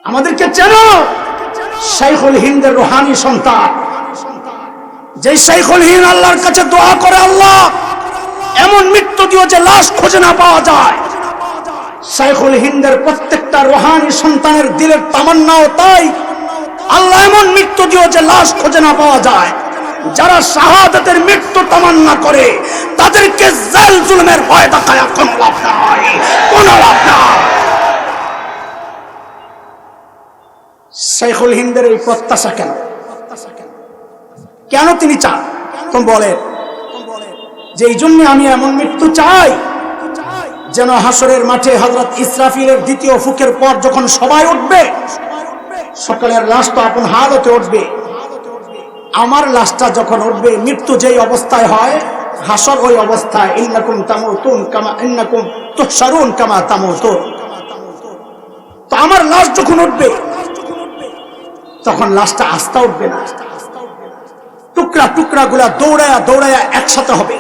আমাদেরকে চেনো, শাইখুল হিন্দের রুহানি সন্তান, যে শাইখুল হিন্দ আল্লাহর কাছে দোয়া করে, আল্লাহ এমন মৃত্যু দিও যে লাশ খুঁজে না পাওয়া যায়। শাইখুল হিন্দের প্রত্যেকটা রুহানি সন্তানের দিলের তামান্নাও তাই, আল্লাহ এমন মৃত্যু দিও যে লাশ খুঁজে না পাওয়া যায়। যারা শাহাদাতের মৃত্যু তামান্না করে তাদেরকে জেল জুলুমের ভয় দেখায় কোনো লাভ নাই, কোনো লাভ নাই। শাইখুল হিন্দের এই প্রত্যাশা কেন? কেন তিনি চান? তুমি বলে যে এই জন্য আমি এমন মৃত্যু চাই যেন হাসরের মাঠে হযরত ইসরাফিলের দ্বিতীয় ফুকের পর যখন সবাই উঠবে, সকালের লাশ তো আপন হালতে উঠবে, আমার লাশটা যখন উঠবে, মৃত্যু যেই অবস্থায় হয় হাসর ওই অবস্থায়, ইন্নাকুম তামুতুন কামা ইন্নাকুম তুহশারুন কামা তামুতুন। তো আমার লাশ যখন উঠবে তখন লাশটা আস্তা উঠবে না, টুকরা টুকরা গুলা দৌড়ায়া দৌড়ায়া একসাথে হবে,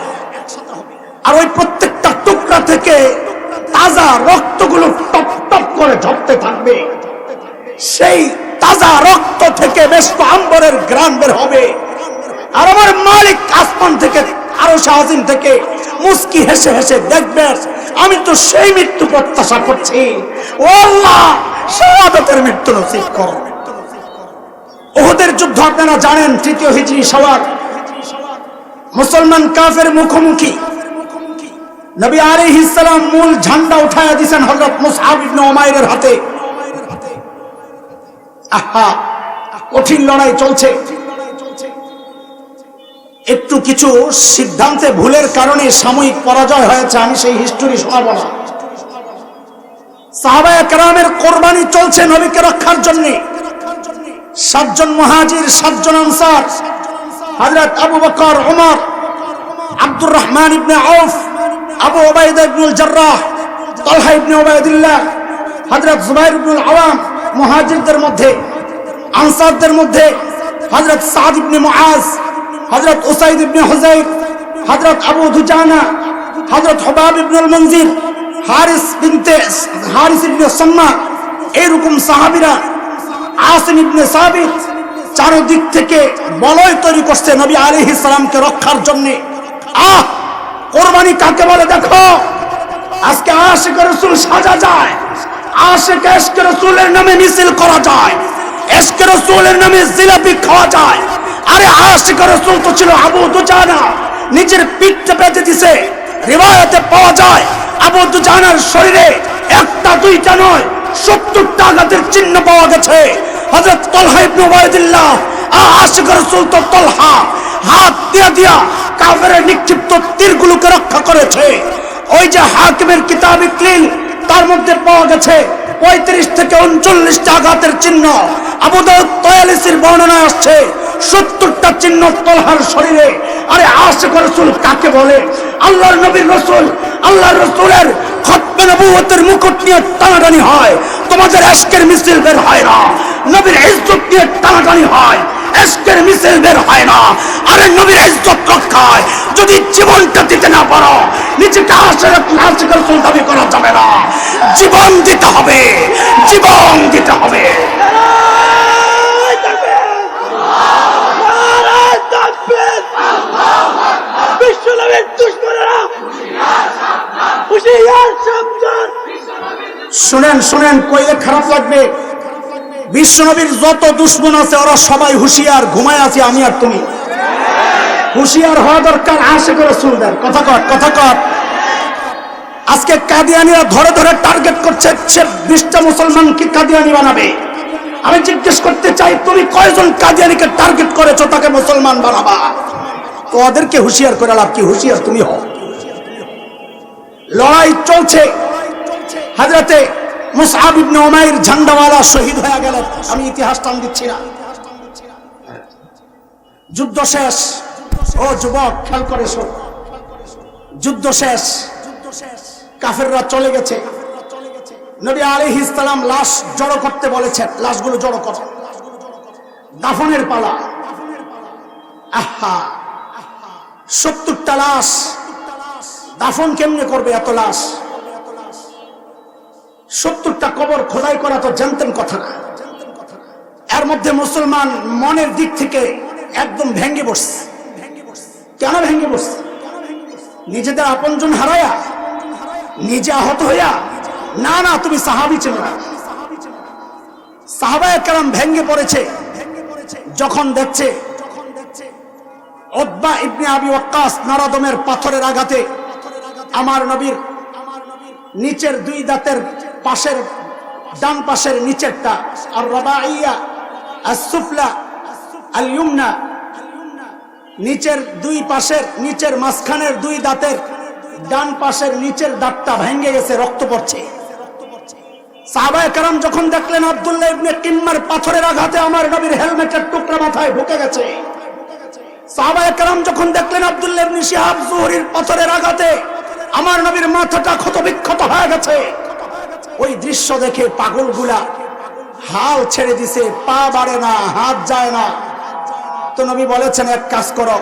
আর ওই প্রত্যেকটা টুকরা থেকে তাজা রক্তগুলো টপ টপ করে ঝরতে থাকবে। সেই তাজা রক্ত থেকে বেশ আম্বরের ঘ্রাণ বের হবে, আর আমার মালিক আসমান থেকে আরশ আজিম থেকে মুস্কি হেসে হেসে দেখবেন, আমি তো সেই মৃত্যু প্রত্যাশা করছি, ও আল্লাহ শাহাদাতের মৃত্যু নসিব করো। উহুদের যুদ্ধ আপনারা জানেন, ৩য় হিজরি সাওয়াল, মুসলমান কাফের মুখোমুখি, নবী আলাইহিস সালাম মূল ঝান্ডা উঠায়া দিয়েছেন হযরত মুসআব ইবনে উমাইরের হাতে। আহা, কঠিন লড়াই চলছে। একটু কিছু সিদ্ধান্তে ভুলের কারণে সাময়িক পরাজয় হয়েছে, আমি সেই হিস্টোরি শোনাবো না। সাহাবায়ে কেরামের কোরবানি চলছে নবীকে রক্ষার জন্য। ৭ জন মুহাজির, ৭ জন আনসার, হযরত আবু বকর, ওমর, আব্দুর রহমান ইবনে আউফ, আবু উবাইদা ইবনুল জাররাহ, তালহা ইবনে উবাইদুল্লাহ, হযরত জুবাইর ইবনুল আওয়াম, মুহাজিরদের মধ্যে। আনসারদের মধ্যে হযরত সাদ ইবনে মুআজ, হযরত উসাইদ ইবনে হুযাইর, হযরত আবু দুজানা, হযরত হুবাব ইবনুল মুনজির, হারিস ইবনে সাম্মা, এরকম সাহাবীরা, আসিম ইবনে সাবিত, চারদিক থেকে বলয় তৈরি করছে নবী আলাইহিস সালামকে রক্ষার জন্য। কোরবানি কাকে বলে দেখো, আজকে আশিক রাসূল সাজা যায়, আশিক ইশক রাসূলের নামে মিছিল করা যায়, ইশক রাসূলের নামে জিলাপি খাওয়া যায়। আরে আশিক রাসূল তো ছিল আবু দুজানা, নিজের পিঠে বেঁধে দিছে। রিওয়ায়াতে পাওয়া যায় আবু দুজানার শরীরে একটা দুইটা নয় 70টা আঘাতের চিহ্ন পাওয়া গেছে। হযরত তালহা ইবনে উবাইদুল্লাহ, আশিক রাসূল তো তালহা, হাত দিয়া দিয়া কাফেরের নিক্ষিপ্ত তীরগুলোকে রক্ষা করেছে। ওই যে হাকিমের কিতাব ইকলিল, তার মধ্যে পাওয়া গেছে 35 থেকে 39টা আঘাতের চিহ্ন। আবু দাউদ তায়ালিসির বর্ণনায় আসছে 70টা চিহ্ন তালহার শরীরে। আরে আশিক রাসূল কাকে বলে? আল্লাহর নবীর রাসূল, আল্লাহর রাসূলের খতমে নবুয়তের মুকুট নিয়ে টানাটানি হয়, তোমাদের ইশকের মিছিল বের হয় না। নবীর ইজ্জত নিয়ে টানাটানি হয়, ইশকের মিছিল বের হয় না। আরে নবীর ইজ্জত রক্ষায় যদি জীবনটা দিতে না পারো, নিজেকে আশিক রাসূল দাবি করা যাবে না। জীবন দিতে হবে, জীবন দিতে হবে। শুনেন শুনেন, কইলে খারাপ লাগবে। বিশ্বনবীর যত দুশ্মন আছে ওরা সবাই হুঁশিয়ার, ঘুমায় আছে আমি আর তুমি। হুঁশিয়ার হওয়া দরকার আশিক রাসূলদের। কথা কর, কথা কর। আজকে কাদিয়ানীরা ধরে ধরে টার্গেট করছে 20টা মুসলমানকে কাদিয়ানী বানাবে। আমি জিজ্ঞেস করতে চাই, তুমি কয়জন কাদিয়ানীকে টার্গেট করেছো তাকে মুসলমান বানাবা? তো ওদেরকে হুঁশিয়ার করে লাভ কি? হুঁশিয়ার তুমি হও। লড়াই চলছে। হযরতে মুসআব ইবনে উমাইর ঝান্ডাওয়ালা শহীদ হয়ে গেল। আমি ইতিহাস টান দিচ্ছি না। যুদ্ধ শেষ। ও যুবক, খেয়াল করে শোন, যুদ্ধ শেষ, কাফেররা চলে গেছে। নবী আলাইহিস সালাম লাশ জড়ো করতে বলেছেন, লাশগুলো জড়ো করো, দাফনের পালা। আহা, 70টা লাশ দাফন কেমনে করবে? এত লাশ, 70টা কবর খোদাই করা তো জানতেন কথা না। এর মধ্যে মুসলমান মনের দিক থেকে একদম ভেঙে বসছে। কেন ভেঙে বসছে? নিজেদের আপনজন হারায়া, নিজে আহত হইয়া? না না, তুমি সাহাবী ছিল না। সাহাবায়ে কেরাম ভেঙে পড়েছে যখন দেখছে উতবা ইবনে আবি ওয়াক্কাস নরদমের পাথরের আঘাতে আমার নবীর নিচের দুই দাঁতের পাশের, ডান পাশের নিচেরটা, আর রাবাইয়া আসুফলা আল ইউমনা, নিচের দুই পাশের, নিচের মাঝখানের দুই দাঁতের ডান পাশের নিচের দাঁতটা ভেঙে গেছে, রক্ত পড়ছে। সাহাবায়ে কেরাম যখন দেখলেন আব্দুল্লাহ ইবনে কিম্মার পাথরের আঘাতে আমার নবীর হেলমেটের টুকরা মাথায় ঢুকে গেছে, সাহাবায়ে কেরাম যখন দেখলেন আব্দুল্লাহ ইবনে শিহাব যুহরির পাথরের আঘাতে আমার নবীর মাথাটা ক্ষতবিক্ষত হয়ে গেছে, ওই দৃশ্য দেখে পাগলগুলা হাল ছেড়ে দিছে, পা বাড়ে না, হাত যায় না। তো নবী বলেছেন, এক কাজ করো,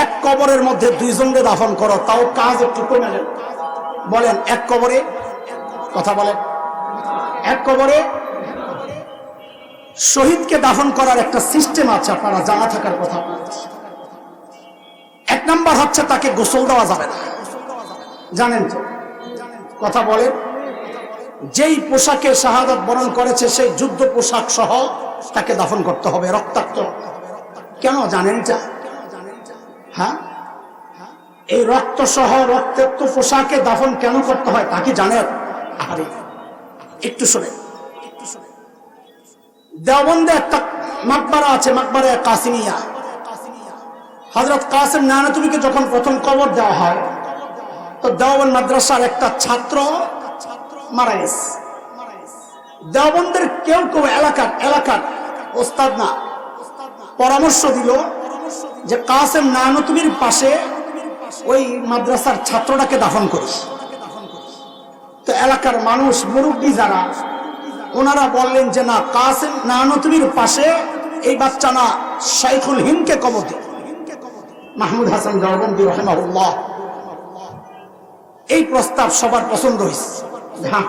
এক কবরের মধ্যে দুইজনকে দাফন করো, তাও কাজ একটু কমে যাবে। বলেন এক কবরে, কথা বলেন, এক কবরে শহীদকে দাফন করার একটা সিস্টেম আছে, আপনারা জানা থাকার কথা। এক নাম্বার হচ্ছে তাকে গোসল দেওয়া যাবে না, জানেন তো? কথা বলেন, যেই পোশাকে শাহাদাত বরণ করেছে সেই যুদ্ধ পোশাক সহ তাকে দাফন করতে হবে, রক্তাক্ত। কেন জানেন? হ্যাঁ, এই রক্ত সহ রক্তাক্ত পোশাকে দাফন কেন করতে হয় তা কি জানেন? আরে একটু শুনে। দেওবন্দে একটা মাকবারা আছে, মাকবারা কাসিমিয়া। হযরত কাসিম নানতুবিকে যখন প্রথম কবর দেওয়া হয়, তো দেওবন্দ মাদ্রাসার একটা ছাত্র মারা গেছে। দেওবন্দের কেউ কেউ এলাকার ওস্তাদ না, পরামর্শ দিল যে কাসিম নানতুবির পাশে ওই মাদ্রাসার ছাত্রটাকে দাফন করিস। তো এলাকার মানুষ, মুরব্বী যারা, ওনারা বললেন যে না, কাসিম নানতুবির পাশে এই বাচ্চা না, শাইখুল হিন্দকে কবর দিন। মাহমুদ হাসান দেওবন্দি রাহিমাহুল্লাহ, এই প্রস্তাব সবার পছন্দ হয়েছে। হ্যাঁ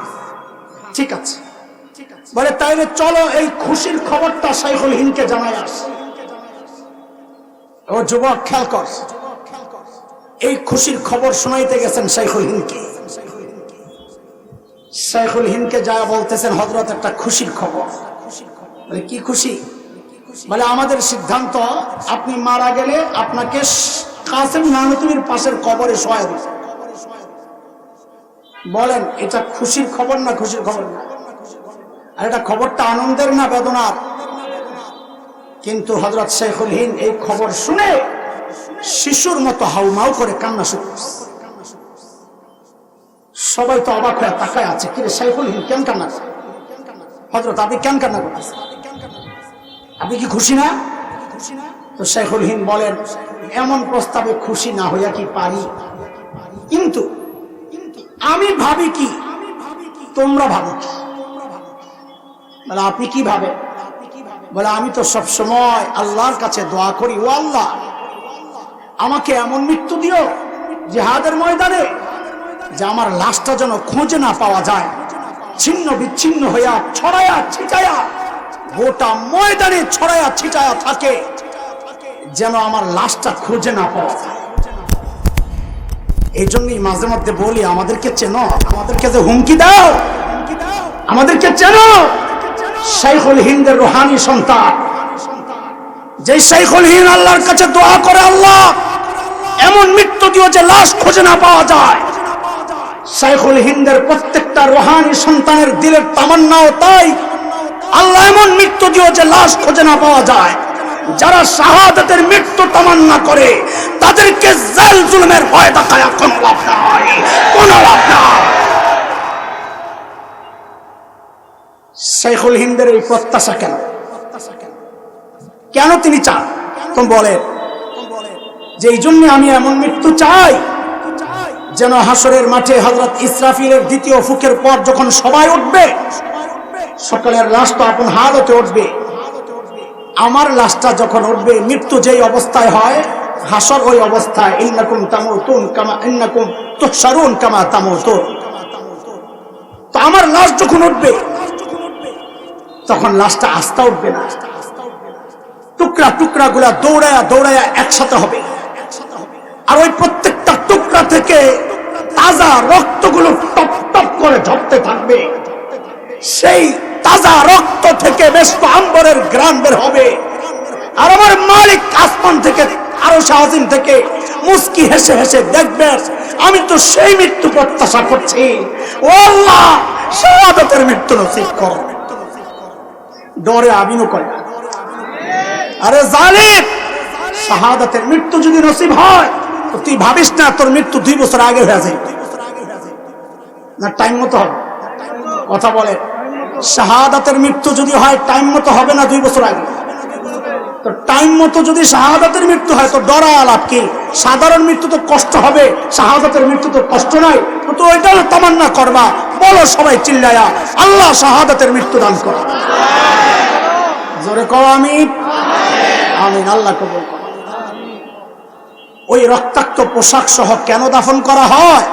ঠিক আছে, বলে তাইলে চলো এই খুশির খবরটা শাইখুল হিন্দকে জানাই আস। ও যুবক খেয়াল কর, এই খুশির খবর শোনাইতে গেছেন শাইখুল হিন্দকে। শাইখুল হিন্দকে যা বলতেছেন, হযরত একটা খুশির খবর। বলে কি খুশি? বলে আমাদের সিদ্ধান্ত, আপনি মারা গেলে আপনাকে কাসিম নানতুবির পাশের কবরে শোয়া দিবে। বলেন এটা খুশির খবর না খুশির খবর না? আর এটা খবরটা আনন্দের না বেদনার? কিন্তু হযরত শাইখুল হিন্দ এই খবর শুনে শিশুর মতো হাউমাউ করে কান্না শুরু করছে। সবাই তো অবাক হয়ে তাকায় আছে, কি রে শাইখুল হিন্দ কেন কান্না করে? হযরত আপনি কেন কান্না করতেছেন? আপনি কি খুশি না? তো শাইখুল হিন্দ বলেন, এমন প্রস্তাবে খুশি না হইয়া কি পারি, কিন্তু আমি ভাবি কি, তোমরা ভাবো কি? বলে আপনি কি ভাবেন? বলে আমি তো সব সময় আল্লাহর কাছে দোয়া করি, ও আল্লাহ আমাকে এমন মৃত্যু দিও জিহাদের ময়দানে যে আমার লাশটা যেন খুঁজে না পাওয়া যায়, ছিন্ন বিচ্ছিন্ন হইয়া ছড়ায়া ছিটায়া গোটা ময়দানে ছড়ায়া ছিটায়া থাকে, যেন আমার লাশটা খুঁজে না পাওয়া যায়। এই জন্যই মাঝে মধ্যে বলি, আমাদেরকে চেনো, আমাদেরকে যে হুমকি দাও, আমাদেরকে চেনো। শাইখুল হিন্দের রুহানি সন্তান, যে শাইখুল হিন্দ আল্লাহর কাছে দোয়া করে, আল্লাহ এমন মৃত্যু দিও যে লাশ খুঁজে না পাওয়া যায়। শাইখুল হিন্দের প্রত্যেকটা রুহানি সন্তানের দিলের তামান্নাও তাই, আল্লাহ এমন মৃত্যু দিও যে লাশ খুঁজে না পাওয়া যায়। যারা শাহাদাতের মৃত্যু তামান্না করে তাদেরকে জাল জুলুমের ভয় দেখায় কোনো লাভ নাই, কোনো লাভ নাই। শাইখুল হিন্দের এই প্রত্যাশা কেন? কেন তিনি চান? তো বলেন যে এই জন্য আমি এমন মৃত্যু চাই যেন হাসরের মাঠে হযরত ইসরাফিলের দ্বিতীয় ফুকের পর যখন সবাই উঠবে, সকলের লাশ তো আপন হালতে উঠবে, আমার লাশটা যখন উঠবে, মৃত্যু যেই অবস্থায় হয় হাসর ওই অবস্থায়, ইন্নাকুম তামুতুন কামা ইন্নাকুম তুহশারুন কামা তামুতুন। তো আমার লাশ যখন উঠবে, তখন লাশটা আস্থা উঠবে না, টুকরা টুকরা গুলা দৌড়ায়া দৌড়ায়া একসাথে হবে, আর ওই প্রত্যেকটা টুকরা থেকে তাজা রক্তগুলো টপ টপ করে ঝরতে থাকবে। সেই তাজা রক্ত থেকে মেশক আম্বরের ঘ্রাণ বের হবে, আর আমার মালিক আসমান থেকে আরশ আজিম থেকে মুস্কি হেসে হেসে দেখবেন, আমি তো সেই মৃত্যু প্রত্যাশা করছি, ও আল্লাহ শাহাদাতের মৃত্যু নসিব করো। ডরে আমিনও করে, আরে জালিম, শাহাদাতের মৃত্যু যদি নসিব হয় তো তুই ভাবিস না তোর মৃত্যু 2 বছর আগে হয়ে যায়, না টাইম মতো হবে? কথা বলে, শাহাদাতের মৃত্যু যদি হয় টাইম মতো হবে না 2 বছর আগে? তো টাইম মতো যদি শাহাদাতের মৃত্যু হয় তো ডরা লাভ কি? সাধারণ মৃত্যু তো কষ্ট হবে, শাহাদাতের মৃত্যু তো কষ্ট নাই, তো ওইটাও তামান্না করবা। বলো সবাই চিল্লায়া, আল্লাহ শাহাদাতের মৃত্যু দান করো। জোরে কও আমিন। আমিন। আল্লাহ কবুল করো। ওই রক্তাক্ত পোশাক সহ কেন দাফন করা হয়?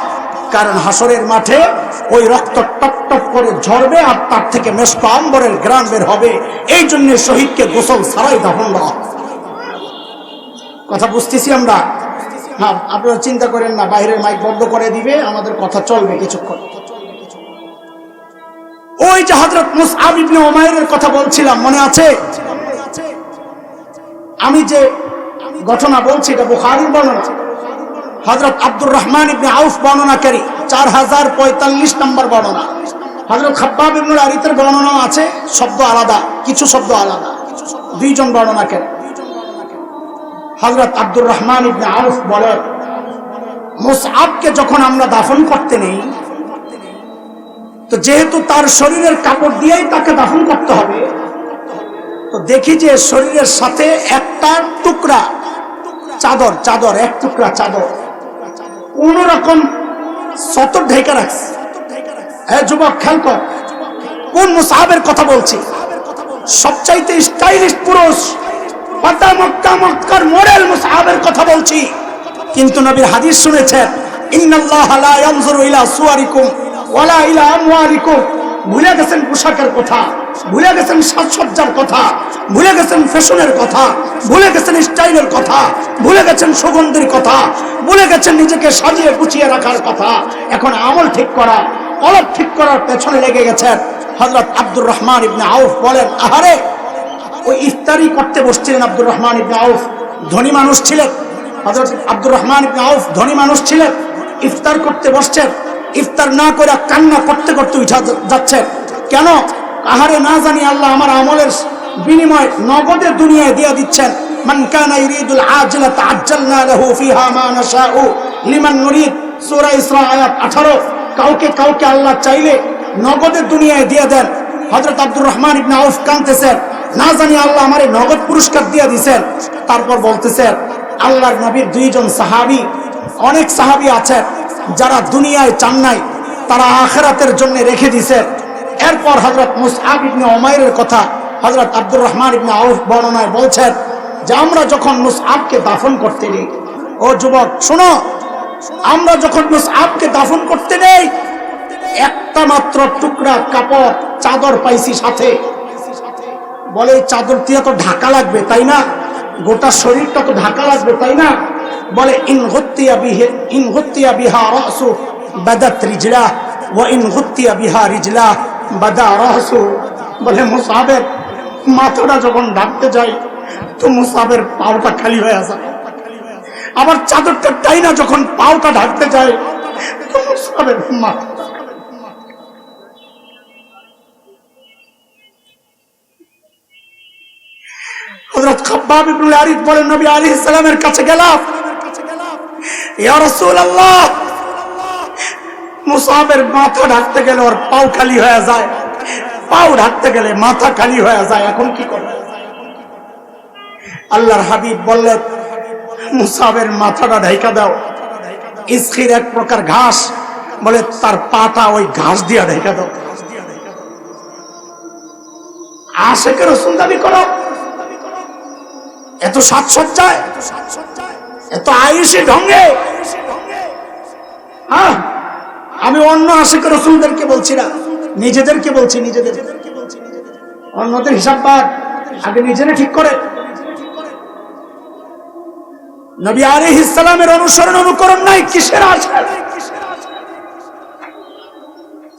কারণ হাসরের মাঠে ওই রক্ত টপ টপ করে ঝরবে, আর তার থেকে মেশক আম্বরের ঘ্রাণ বের হবে। এই জন্য শহীদকে গোসল ছাড়াই দাফন দেওয়া। কথা বুঝতেছি আমরা? হ্যাঁ, আপনারা চিন্তা করেন না, বাইরের মাইক বন্ধ করে দিবে, আমাদের কথা চলবে কিছুক্ষণ। ওই যে হযরত মুসআব ইবনে উমাইরের কথা বলছিলাম, মনে আছে? আমি যে ঘটনা বলছি এটা বুখারীর বর্ণনা। হযরত আব্দুর রহমান ইবনে আউফ বর্ণনাকারী, 4045 নম্বর বর্ণনা। হযরত খাব্বাব ইবনে আরিতের বর্ণনা আছে, শব্দ আলাদা, কিছু শব্দ আলাদা, 2 জন বর্ণনাকারী। হযরত আব্দুর রহমান ইবনে আউফ বলেন, মুসআবকে যখন আমরা দাফন করতে নেই, তো যেহেতু তার শরীরের কাপড় দিয়েই তাকে দাফন করতে হবে, তো দেখি যে শরীরের সাথে একটা টুকরা চাদর, এক টুকরা চাদর কোন রকম সতর ঢেকে রাখছে। হ্যাঁ যুবক, খেয়াল কর, কোন মুসআবের কথা বলছি? সবচাইতে স্টাইলিশ পুরুষ, পাতা মক্কা মক্কার মডেল মুসআবের কথা বলছি। কিন্তু নবীর হাদিস শুনেছেন, ইন্নাল্লাহা লা ইয়ানজুরু ইলা সুওয়ারিকুম ওয়ালা ইলা আমওয়ালিকুম। ভুলে গেছেন পোশাকের কথা, ভুলে গেছেন সাজসজ্জার কথা, ভুলে গেছেন ফ্যাশনের কথা, ভুলে গেছেন স্টাইলের কথা, ভুলে গেছেন সুগন্ধির কথা, ভুলে গেছেন নিজেকে সাজিয়ে গুছিয়ে রাখার কথা। এখন আমল ঠিক করা, কলব ঠিক করার পেছনে লেগে গেছেন। হযরত আব্দুর রহমান ইবনে আউফ বলেন, আহারে, ওই ইফতারি করতে বসছিলেন আব্দুর রহমান ইবনে আউফ, ধনী মানুষ ছিলেন। হযরত আব্দুর রহমান ইবনে আউফ ধনী মানুষ ছিলেন, ইফতার করতে বসছেন। ইফতার না করে কান্না করতে করতে উঠা যাচ্ছেন। কেন? আহারে, না জানি আল্লাহ আমার আমলের বিনিময় নগদে দুনিয়ায় দিয়ে দিচ্ছেন। মান কানা ইরিদুল আজিলাতা আজ্জালনা লাহু ফিহা মা নাশাউ লিমান নুরিদ, সূরা ইসরা আয়াত 18। কাউকে আল্লাহ চাইলে নগদে দুনিয়ায় দিয়ে দেন। হযরত আব্দুর রহমান ইবনে আউফ কাঁদতেছেন, না জানি আল্লাহ আমারে নগদ পুরস্কার দিয়ে দিয়েছেন। তারপর বলতেছেন, আল্লাহর নবীর 2 জন সাহাবী, অনেক সাহাবী আছেন যারা দুনিয়ায় চান নাই, তারা আখিরাতের জন্য রেখে দিয়েছেন। এরপর হযরত মুসআব ইবনে উমাইরের কথা হযরত আব্দুর রহমান ইবনে আউফ বর্ণনায় বলছেন যে আমরা যখন মুসআবকে দাফন করতে নেই, ও যুবক শোনো, আমরা যখন মুসআবকে দাফন করতে নেই, একটা মাত্র টুকরা কাপড় চাদর পাইছি সাথে। বলে এই চাদর দিয়ে তো ঢাকা লাগবে, তাই না? গোটা শরীরটা তো ঢাকা লাগবে, তাই না? বলে ইন গুত্তিয়া বিহা রাসু বাদাত রিজলা ওয়া ইন গুত্তিয়া বিহা রিজলা বাদা রাসু। বলে মুসআবের মাথাটা যখন ঢাকতে যায় তো মুসআবের পাওটা খালি হয়ে যায়, আবার চাদরটা টাইনা যখন পাওটা ঢাকতে যায় তো মুসআবের মাথা। হযরত খাব্বাব ইবনে আরিদ বলেন, নবী আলাইহিস সালামের কাছে গেলাম, ইয়া রাসূলুল্লাহ, মুসআবের মাথা ঢাকতে গেলে ওর পাও খালি হয়ে যায়, পাও ঢাকতে গেলে মাথা খালি হয়ে যায়, এখন কি করব? আল্লাহর হাবিব বললেন, মুসআবের মাথাটা ঢাকা দাও। ইসখির এক প্রকার ঘাস, বলে তার পাটা ওই ঘাস দিয়া ঢাকা দাও। আশিকে রাসূল দাবি করো, এত সাজসজ্জায়, এত আয়েশি ঢঙ্গে। হ্যাঁ, আমি অন্য আশিক রাসূলদেরকে বলছি না, নিজেদেরকে বলছি, নিজেদের। অন্যদের হিসাব বাদ, আগে নিজেরা ঠিক করে। নবী আলাইহিস সালামের অনুসরণ অনুকরণ নাই, কিসের আশা?